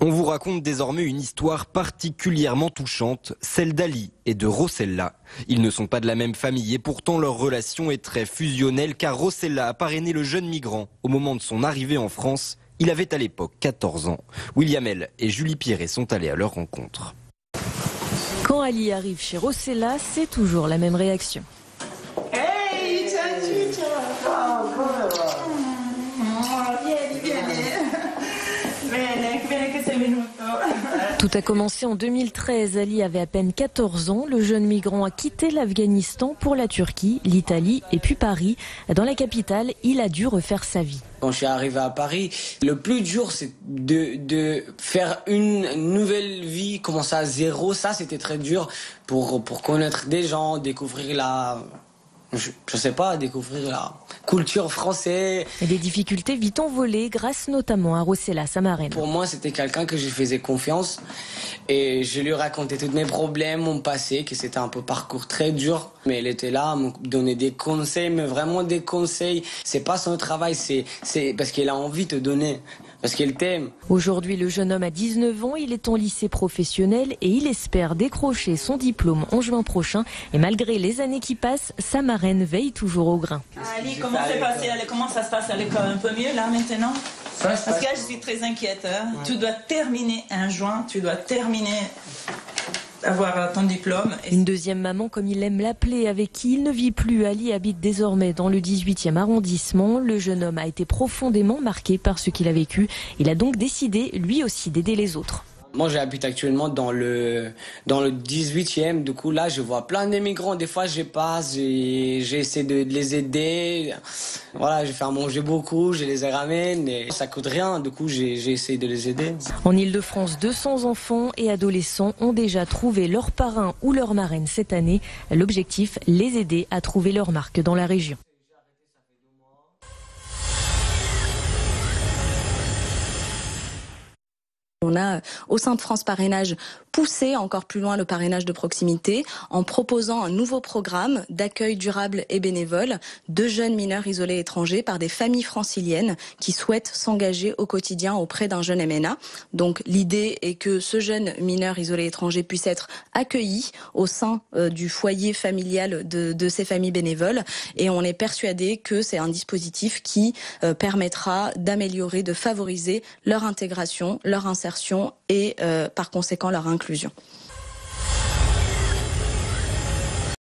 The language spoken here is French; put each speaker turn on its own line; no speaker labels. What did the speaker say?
On vous raconte désormais une histoire particulièrement touchante, celle d'Ali et de Rossella. Ils ne sont pas de la même famille et pourtant leur relation est très fusionnelle car Rossella a parrainé le jeune migrant au moment de son arrivée en France. Il avait à l'époque 14 ans. William L. et Julie Pierret sont allés à leur rencontre.
Quand Ali arrive chez Rossella, c'est toujours la même réaction.
Hey,
Tout a commencé en 2013. Ali avait à peine 14 ans. Le jeune migrant a quitté l'Afghanistan pour la Turquie, l'Italie et puis Paris. Dans la capitale, il a dû refaire sa vie.
Quand je suis arrivé à Paris, le plus dur, c'est de faire une nouvelle vie, commencer à zéro. Ça, c'était très dur pour connaître des gens, découvrir découvrir la culture française.
Et des difficultés vite envolées grâce notamment à Rossella, sa marraine.
Pour moi, c'était quelqu'un que je faisais confiance et je lui racontais tous mes problèmes, mon passé, que c'était un peu parcours très dur. Mais elle était là, me donnait des conseils, mais vraiment des conseils. C'est pas son travail, c'est parce qu'elle a envie de te donner. Parce qu'elle t'aime.
Aujourd'hui, le jeune homme a 19 ans, il est en lycée professionnel et il espère décrocher son diplôme en juin prochain. Et malgré les années qui passent, sa marraine veille toujours au grain.
Ali, comment ça se passe à l'école? Un peu mieux là maintenant? Parce que là, je suis très inquiète. Hein. Ouais. Tu dois terminer en juin, avoir ton diplôme.
Une deuxième maman, comme il aime l'appeler, avec qui il ne vit plus. Ali habite désormais dans le 18e arrondissement. Le jeune homme a été profondément marqué par ce qu'il a vécu. Il a donc décidé, lui aussi, d'aider les autres.
Moi, j'habite actuellement dans le 18e. Du coup, là, je vois plein d'immigrants. Des fois, je passe, j'essaie de les aider. Voilà, je fais à manger beaucoup, je les ramène. Et ça coûte rien. Du coup, j'essaie de les aider.
En Île-de-France, 200 enfants et adolescents ont déjà trouvé leur parrain ou leur marraine cette année. L'objectif, les aider à trouver leur marque dans la région.
On a, au sein de France Parrainage, poussé encore plus loin le parrainage de proximité en proposant un nouveau programme d'accueil durable et bénévole de jeunes mineurs isolés étrangers par des familles franciliennes qui souhaitent s'engager au quotidien auprès d'un jeune MNA. Donc l'idée est que ce jeune mineur isolé étranger puisse être accueilli au sein du foyer familial de ces familles bénévoles. Et on est persuadé que c'est un dispositif qui permettra d'améliorer, de favoriser leur intégration, leur insertion et par conséquent leur inclusion.